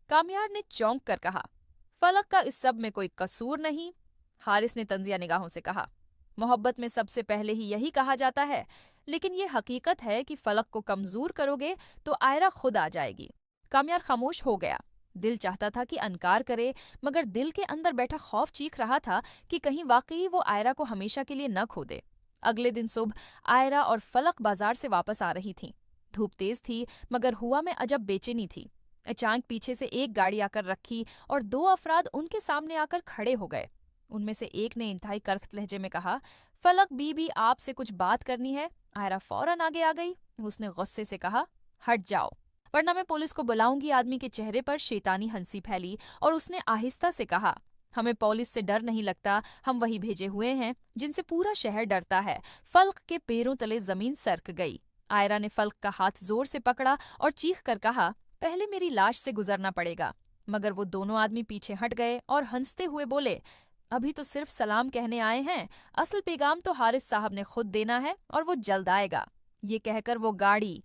कामयार ने चौंक कर कहा, फलक का इस सब में कोई कसूर नहीं। हारिस ने तंजिया निगाहों से कहा, मोहब्बत में सबसे पहले ही यही कहा जाता है, लेकिन ये हकीकत है कि फलक को कमजोर करोगे तो आयरा खुद आ जाएगी। कामयार खामोश हो गया। दिल चाहता था कि अनकार करे, मगर दिल के अंदर बैठा खौफ चीख रहा था कि कहीं वाकई वो आयरा को हमेशा के लिए न खो दे। अगले दिन सुबह आयरा और फलक बाजार से वापस आ रही थीं। धूप तेज थी, मगर हुआ में अजब बेचैनी थी। अचानक पीछे से एक गाड़ी आकर रखी और 2 अफराद उनके सामने आकर खड़े हो गए। उनमें से एक ने इंतहाई करख्त लहजे में कहा, फलक बीबी, आपसे कुछ बात करनी है। आयरा फौरन आगे आ गई। उसने गुस्से से कहा, हट जाओ, वरना मैं पुलिस को बुलाऊंगी। आदमी के चेहरे पर शैतानी हंसी फैली और उसने आहिस्ता से कहा, हमें पुलिस से डर नहीं लगता, हम वही भेजे हुए हैं जिनसे पूरा शहर डरता है। फल्क के पैरों तले जमीन सरक गई। आयरा ने फल्क का हाथ जोर से पकड़ा और चीख कर कहा, पहले मेरी लाश से गुजरना पड़ेगा। मगर वो दोनों आदमी पीछे हट गए और हंसते हुए बोले, अभी तो सिर्फ सलाम कहने आए हैं, असल पैगाम तो हारिस साहब ने खुद देना है और वो जल्द आएगा। ये कहकर वो गाड़ी।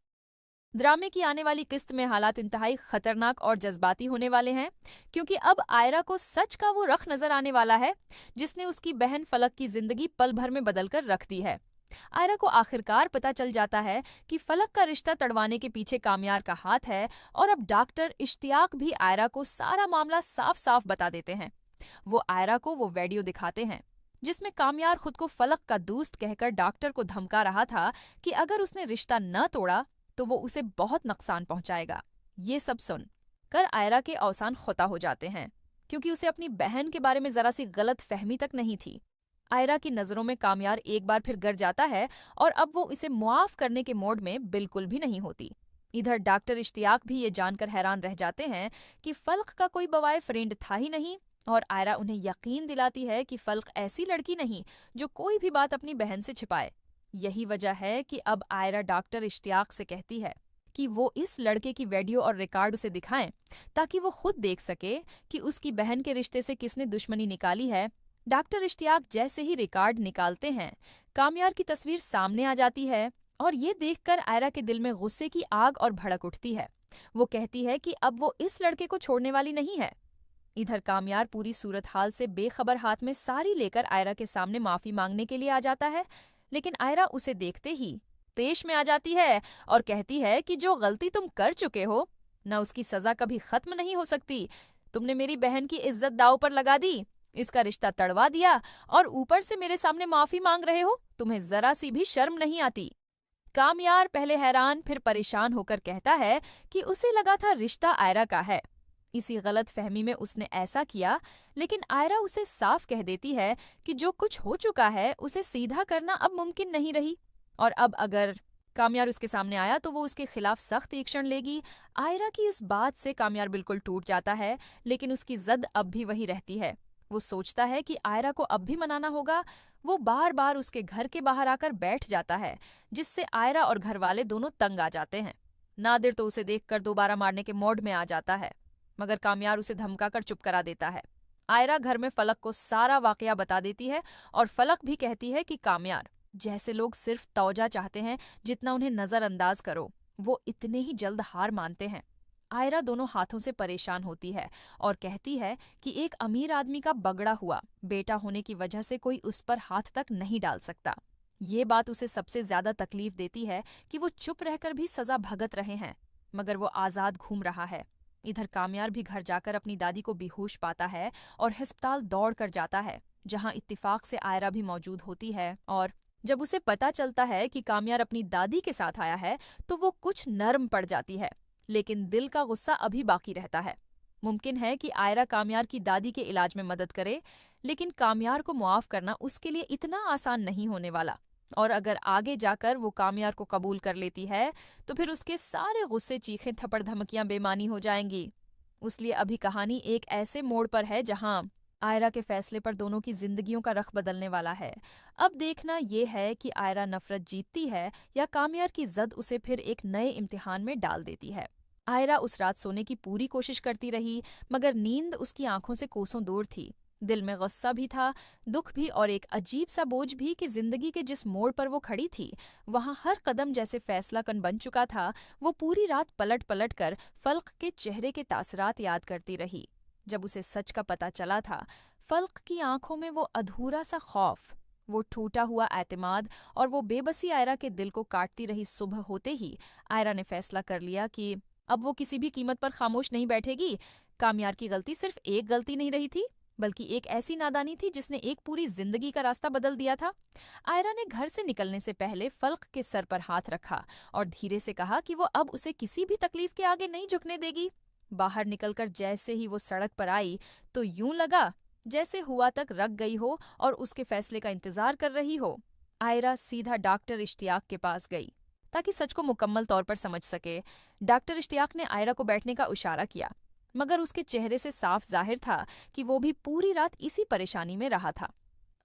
ड्रामे की आने वाली किस्त में हालात इंतहाई खतरनाक और जज्बाती होने वाले हैं, क्योंकि अब आयरा को सच का वो रख नजर आने वाला है जिसने उसकी बहन फलक की जिंदगी पल भर में बदल कर रख दी है। आयरा को आखिरकार पता चल जाता है कि फलक का रिश्ता तड़वाने के पीछे कामयार का हाथ है, और अब डॉक्टर इश्तियाक भी आयरा को सारा मामला साफ साफ बता देते हैं। वो आयरा को वो वीडियो दिखाते हैं जिसमें कामयार खुद को फलक का दोस्त कहकर डॉक्टर को धमका रहा था कि अगर उसने रिश्ता न तोड़ा तो वो उसे बहुत नुकसान पहुंचाएगा। ये सब सुन कर आयरा के अवसान खुता हो जाते हैं, क्योंकि उसे अपनी बहन के बारे में जरा सी गलत फहमी तक नहीं थी। आयरा की नजरों में कामयार एक बार फिर गिर जाता है और अब वो इसे मुआफ करने के मोड में बिल्कुल भी नहीं होती। इधर डॉक्टर इश्तियाक भी ये जानकर हैरान रह जाते हैं कि फल्क का कोई बवाए फ्रेंड था ही नहीं, और आयरा उन्हें यकीन दिलाती है कि फल्क ऐसी लड़की नहीं जो कोई भी बात अपनी बहन से छिपाए। यही वजह है कि अब आयरा डॉक्टर इश्तियाक से कहती है कि वो इस लड़के की वीडियो और रिकॉर्ड उसे दिखाएं, ताकि वो खुद देख सके कि उसकी बहन के रिश्ते से किसने दुश्मनी निकाली है। डॉक्टर इश्तियाक जैसे ही रिकॉर्ड निकालते हैं, कामयार की तस्वीर सामने आ जाती है, और ये देखकर आयरा के दिल में गुस्से की आग और भड़क उठती है। वो कहती है कि अब वो इस लड़के को छोड़ने वाली नहीं है। इधर कामयार पूरी सूरत हाल से बेखबर हाथ में सारी लेकर आयरा के सामने माफी मांगने के लिए आ जाता है, लेकिन आयरा उसे देखते ही तेश में आ जाती है और कहती है कि जो गलती तुम कर चुके हो न उसकी सजा कभी खत्म नहीं हो सकती। तुमने मेरी बहन की इज्जत दांव पर लगा दी, इसका रिश्ता तड़वा दिया, और ऊपर से मेरे सामने माफी मांग रहे हो। तुम्हें जरा सी भी शर्म नहीं आती। कामयार पहले हैरान फिर परेशान होकर कहता है कि उसे लगा था रिश्ता आयरा का है, इसी गलत फहमी में उसने ऐसा किया। लेकिन आयरा उसे साफ कह देती है कि जो कुछ हो चुका है उसे सीधा करना अब मुमकिन नहीं रही, और अब अगर कामयार उसके सामने आया तो वो उसके खिलाफ सख्त एक्शन लेगी। आयरा की इस बात से कामयार बिल्कुल टूट जाता है, लेकिन उसकी जिद अब भी वही रहती है। वो सोचता है कि आयरा को अब भी मनाना होगा। वो बार बार उसके घर के बाहर आकर बैठ जाता है, जिससे आयरा और घर वाले दोनों तंग आ जाते हैं। नादिर तो उसे देखकर दोबारा मारने के मोड में आ जाता है, मगर कामयार उसे धमकाकर चुप करा देता है। आयरा घर में फलक को सारा वाकया बता देती है, और फलक भी कहती है कि कामयार जैसे लोग सिर्फ तौजा चाहते हैं, जितना उन्हें नजरअंदाज करो वो इतने ही जल्द हार मानते हैं। आयरा दोनों हाथों से परेशान होती है और कहती है कि एक अमीर आदमी का बगड़ा हुआ बेटा होने की वजह से कोई उस पर हाथ तक नहीं डाल सकता। ये बात उसे सबसे ज्यादा तकलीफ देती है कि वो चुप रहकर भी सजा भगत रहे हैं, मगर वो आजाद घूम रहा है। इधर कामयार भी घर जाकर अपनी दादी को बेहोश पाता है और अस्पताल दौड़ कर जाता है, जहां इत्तिफाक से आयरा भी मौजूद होती है। और जब उसे पता चलता है कि कामयार अपनी दादी के साथ आया है तो वो कुछ नर्म पड़ जाती है, लेकिन दिल का गुस्सा अभी बाकी रहता है। मुमकिन है कि आयरा कामयार की दादी के इलाज में मदद करे, लेकिन कामयार को मुआफ करना उसके लिए इतना आसान नहीं होने वाला, और अगर आगे जाकर वो कामयार को कबूल कर लेती है तो फिर उसके सारे गुस्से, चीखें, थप्पड़, धमकियां बेमानी हो जाएंगी। इसलिए अभी कहानी एक ऐसे मोड़ पर है जहां आयरा के फैसले पर दोनों की जिंदगियों का रख बदलने वाला है। अब देखना ये है कि आयरा नफरत जीतती है या कामयार की जद उसे फिर एक नए इम्तिहान में डाल देती है। आयरा उस रात सोने की पूरी कोशिश करती रही, मगर नींद उसकी आंखों से कोसों दूर थी। दिल में गुस्सा भी था, दुख भी और एक अजीब सा बोझ भी कि जिंदगी के जिस मोड़ पर वो खड़ी थी वहां हर कदम जैसे फैसला कन बन चुका था। वो पूरी रात पलट पलट कर फल्क के चेहरे के तासरात याद करती रही। जब उसे सच का पता चला था, फल्क की आंखों में वो अधूरा सा खौफ, वो टूटा हुआ एतमाद और वो बेबसी आयरा के दिल को काटती रही सुबह होते ही आयरा ने फैसला कर लिया कि अब वो किसी भी कीमत पर खामोश नहीं बैठेगी। कामयार की गलती सिर्फ एक गलती नहीं रही थी, बल्कि एक ऐसी नादानी थी जिसने एक पूरी जिंदगी का रास्ता बदल दिया था। आयरा ने घर से निकलने से पहले फल्क के सर पर हाथ रखा और धीरे से कहा कि वो अब उसे किसी भी तकलीफ के आगे नहीं झुकने देगी। बाहर निकलकर जैसे ही वो सड़क पर आई तो यूं लगा जैसे हुआ तक रख गई हो और उसके फैसले का इंतजार कर रही हो। आयरा सीधा डॉक्टर इश्तियाक के पास गई ताकि सच को मुकम्मल तौर पर समझ सके। डॉक्टर इश्तियाक ने आयरा को बैठने का इशारा किया, मगर उसके चेहरे से साफ जाहिर था कि वो भी पूरी रात इसी परेशानी में रहा था।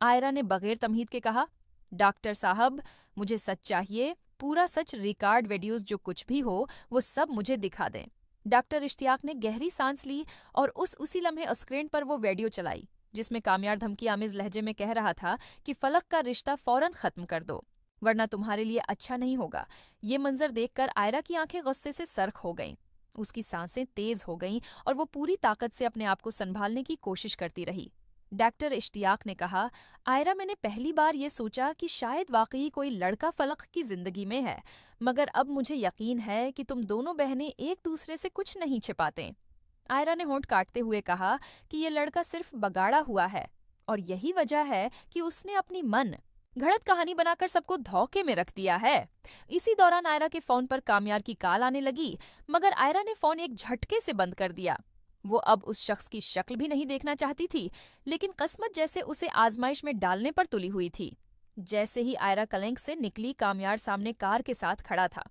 आयरा ने बगैर तमहीद के कहा, डॉक्टर साहब, मुझे सच चाहिए, पूरा सच, रिकॉर्ड वीडियोस जो कुछ भी हो वो सब मुझे दिखा दें। डॉक्टर इश्तियाक ने गहरी सांस ली और उसी लम्हे स्क्रीन पर वो वीडियो चलाई जिसमें कामयार धमकी आमिज लहजे में कह रहा था कि फलक का रिश्ता फौरन खत्म कर दो वरना तुम्हारे लिए अच्छा नहीं होगा। ये मंजर देखकर आयरा की आंखें गुस्से से सर्ख हो गईं, उसकी सांसें तेज हो गईं और वो पूरी ताकत से अपने आप को संभालने की कोशिश करती रही। डॉक्टर इश्तियाक ने कहा, आयरा, मैंने पहली बार ये सोचा कि शायद वाकई कोई लड़का फलक की जिंदगी में है, मगर अब मुझे यकीन है कि तुम दोनों बहनें एक दूसरे से कुछ नहीं छिपाते। आयरा ने होंठ काटते हुए कहा कि ये लड़का सिर्फ बगाड़ा हुआ है और यही वजह है कि उसने अपनी मन घड़त कहानी बनाकर सबको धोखे में रख दिया है। इसी दौरान आयरा के फोन पर कामयार की कॉल आने लगी, मगर आयरा ने फोन एक झटके से बंद कर दिया। वो अब उस शख्स की शक्ल भी नहीं देखना चाहती थी, लेकिन किस्मत जैसे उसे आजमाइश में डालने पर तुली हुई थी। जैसे ही आयरा कलंक से निकली, कामयार सामने कार के साथ खड़ा था।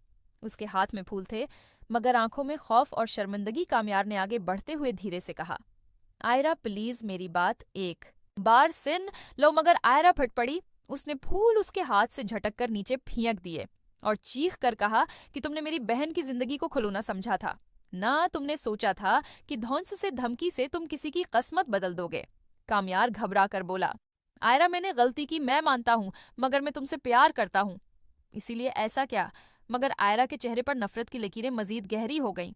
उसके हाथ में फूल थे, मगर आंखों में खौफ और शर्मिंदगी। कामयार ने आगे बढ़ते हुए धीरे से कहा, आयरा प्लीज मेरी बात एक बार सुन लो। मगर आयरा फट पड़ी। उसने फूल उसके हाथ से झटक कर नीचे फेंक दिए और चीख कर कहा कि तुमने मेरी बहन की जिंदगी को खिलौना समझा था ना, तुमने सोचा था कि धौंस से धमकी से तुम किसी की किस्मत बदल दोगे। कामयार घबरा कर बोला, आयरा मैंने गलती की, मैं मानता हूँ, मगर मैं तुमसे प्यार करता हूँ, इसीलिए ऐसा क्या। मगर आयरा के चेहरे पर नफरत की लकीरें मजीद गहरी हो गईं।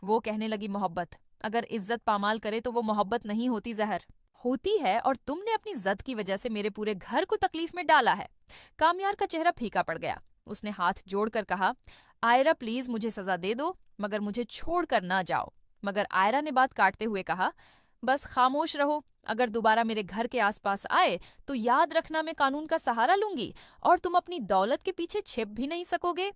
वो कहने लगी, मोहब्बत अगर इज्जत पामाल करे तो वो मोहब्बत नहीं होती, जहर होती है, और तुमने अपनी जद की वजह से मेरे पूरे घर को तकलीफ में डाला है। कामयार का चेहरा फीका पड़ गया। उसने हाथ जोड़कर कहा, आयरा प्लीज मुझे सजा दे दो, मगर मुझे छोड़कर ना जाओ। मगर आयरा ने बात काटते हुए कहा, बस खामोश रहो, अगर दोबारा मेरे घर के आसपास आए तो याद रखना मैं कानून का सहारा लूंगी और तुम अपनी दौलत के पीछे छिप भी नहीं सकोगे।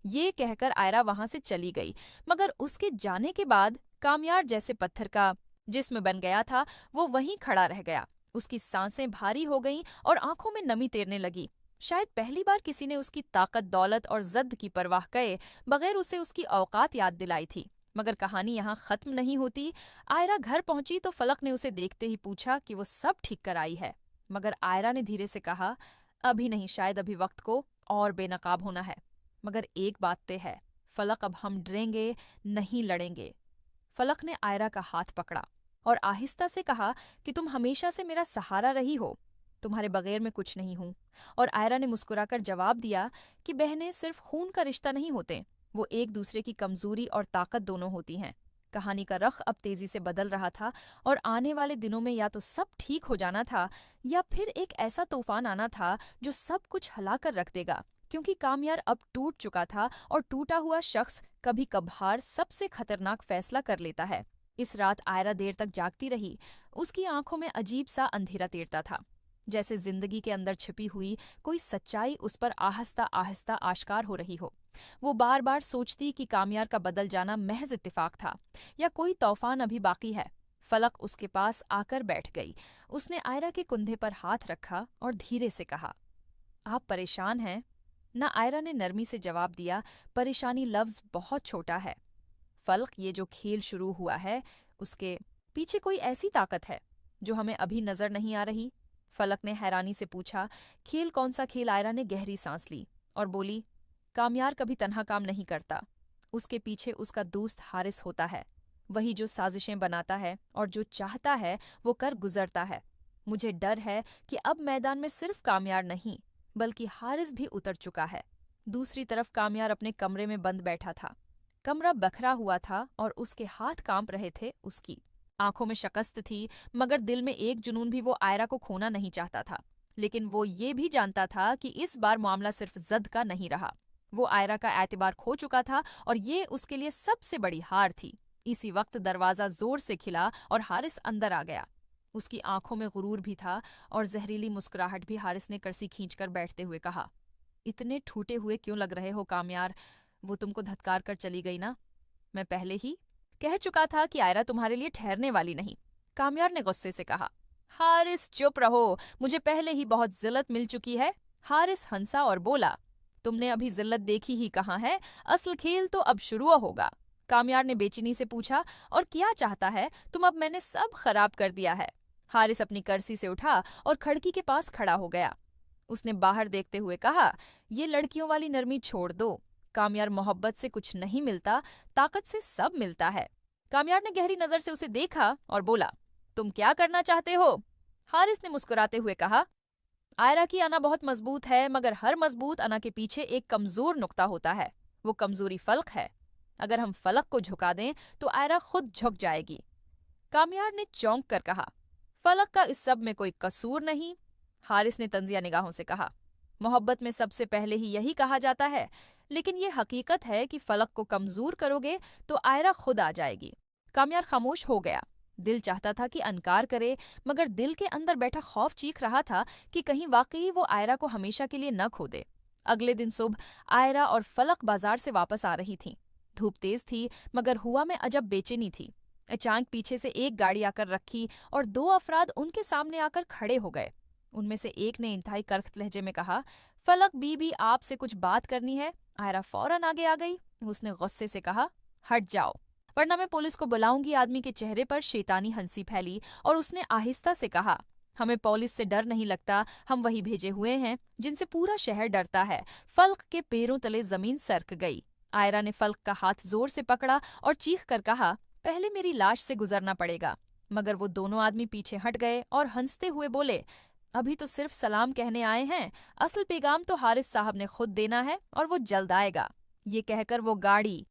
ये कहकर आयरा वहां से चली गई, मगर उसके जाने के बाद कामयार जैसे पत्थर का जिस्म बन गया था, वो वहीं खड़ा रह गया। उसकी सांसें भारी हो गईं और आंखों में नमी तैरने लगी। शायद पहली बार किसी ने उसकी ताकत, दौलत और जद की परवाह किए बगैर उसे उसकी औकात याद दिलाई थी। मगर कहानी यहाँ खत्म नहीं होती। आयरा घर पहुंची तो फलक ने उसे देखते ही पूछा कि वो सब ठीक कर आई है, मगर आयरा ने धीरे से कहा, अभी नहीं, शायद अभी वक्त को और बेनकाब होना है। मगर एक बात तय है फलक, अब हम डरेंगे नहीं, लड़ेंगे। फलक ने आयरा का हाथ पकड़ा और आहिस्ता से कहा कि तुम हमेशा से मेरा सहारा रही हो, तुम्हारे बगैर मैं कुछ नहीं हूं। और आयरा ने मुस्कुराकर जवाब दिया कि बहनें सिर्फ खून का रिश्ता नहीं होते, वो एक दूसरे की कमजोरी और ताकत दोनों होती हैं। कहानी का रख अब तेजी से बदल रहा था और आने वाले दिनों में या तो सब ठीक हो जाना था या फिर एक ऐसा तूफान आना था जो सब कुछ हिला कर रख देगा, क्योंकि कामयार अब टूट चुका था और टूटा हुआ शख्स कभी कभार सबसे खतरनाक फैसला कर लेता है। इस रात आयरा देर तक जागती रही। उसकी आंखों में अजीब सा अंधेरा तैरता था, जैसे जिंदगी के अंदर छिपी हुई कोई सच्चाई उस पर आहिस्ता आहिस्ता आश्कार हो रही हो। वो बार बार सोचती कि कामयार का बदल जाना महज इत्तेफाक था या कोई तूफान अभी बाकी है। फलक उसके पास आकर बैठ गई। उसने आयरा के कुंधे पर हाथ रखा और धीरे से कहा, आप परेशान हैं ना? आयरा ने नरमी से जवाब दिया, परेशानी लफ्ज बहुत छोटा है फलक, ये जो खेल शुरू हुआ है उसके पीछे कोई ऐसी ताकत है जो हमें अभी नजर नहीं आ रही। फलक ने हैरानी से पूछा, खेल कौन सा खेल? आयरा ने गहरी सांस ली और बोली, कामयार कभी तन्हा काम नहीं करता, उसके पीछे उसका दोस्त हारिस होता है। वही जो साजिशें बनाता है और जो चाहता है वो कर गुजरता है। मुझे डर है कि अब मैदान में सिर्फ कामयार नहीं बल्कि हारिस भी उतर चुका है। दूसरी तरफ कामयार अपने कमरे में बंद बैठा था। कमरा बखरा हुआ था और उसके हाथ कांप रहे थे। उसकी आंखों में शिकस्त थी, मगर दिल में एक जुनून भी वो आयरा को खोना नहीं चाहता था। लेकिन वो ये भी जानता था कि इस बार मामला सिर्फ जद का नहीं रहा। वो आयरा का एतबार खो चुका था और ये उसके लिए सबसे बड़ी हार थी। इसी वक्त दरवाजा जोर से खिला और हारिस अंदर आ गया। उसकी आंखों में गुरूर भी था और जहरीली मुस्कुराहट भी। हारिस ने कर्सी खींचकर बैठते हुए कहा, इतने ठूटे हुए क्यों लग रहे हो कामयार? वो तुमको धत्कार कर चली गई ना? मैं पहले ही कह चुका था कि आयरा तुम्हारे लिए ठहरने वाली नहीं। कामयार ने गुस्से से कहा। हारिस चुप रहो, मुझे पहले ही बहुत जिल्लत मिल चुकी है। हारिस हंसा और बोला, तुमने अभी जिल्लत देखी ही कहाँ है, असल खेल तो अब शुरू होगा। कामयार ने बेचैनी से पूछा, और क्या चाहता है तुम? अब मैंने सब खराब कर दिया है। हारिस अपनी कर्सी से उठा और खिड़की के पास खड़ा हो गया। उसने बाहर देखते हुए कहा, ये लड़कियों वाली नरमी छोड़ दो। कामयार, मोहब्बत से कुछ नहीं मिलता, ताकत से सब मिलता है। कामयार ने गहरी नजर से उसे देखा और बोला, तुम क्या करना चाहते हो? हारिस ने मुस्कुराते हुए कहा, आयरा की अना बहुत मजबूत है, मगर हर मजबूत अना के पीछे एक कमजोर नुक्ता होता है। वो कमजोरी फलक है। अगर हम फलक को झुका दें तो आयरा खुद झुक जाएगी। कामयार ने चौंक कर कहा, फलक का इस सब में कोई कसूर नहीं। हारिस ने तंजिया निगाहों से कहा, मोहब्बत में सबसे पहले ही यही कहा जाता है, लेकिन ये हकीकत है कि फलक को कमजोर करोगे तो आयरा खुद आ जाएगी। कामयार खामोश हो गया। दिल चाहता था कि अनकार करे, मगर दिल के अंदर बैठा खौफ चीख रहा था कि कहीं वाकई वो आयरा को हमेशा के लिए न खो दे। अगले दिन सुबह आयरा और फलक बाजार से वापस आ रही थीं। धूप तेज थी, मगर हुआ में अजब बेचैनी थी। अचानक पीछे से एक गाड़ी आकर रखी और 2 अफराद उनके सामने आकर खड़े हो गए। उनमें से एक ने इंतहाई करख्त लहजे में कहा, फलक बीबी, आपसे कुछ बात करनी है। आयरा फौरन आगे आ गई। उसने गुस्से से कहा, हट जाओ, वरना मैं पुलिस को बुलाऊंगी। आदमी के चेहरे पर शैतानी हंसी फैली और उसने आहिस्ता से कहा, हमें पुलिस से डर नहीं लगता, हम वही भेजे हुए हैं जिनसे पूरा शहर डरता है। फलक के पैरों तले जमीन सरक गई। आयरा ने फलक का हाथ जोर से पकड़ा और चीख कर कहा, पहले मेरी लाश से गुजरना पड़ेगा। मगर वो दोनों आदमी पीछे हट गए और हंसते हुए बोले, अभी तो सिर्फ सलाम कहने आए हैं, असल पैगाम तो हारिस साहब ने खुद देना है और वो जल्द आएगा। ये कहकर वो गाड़ी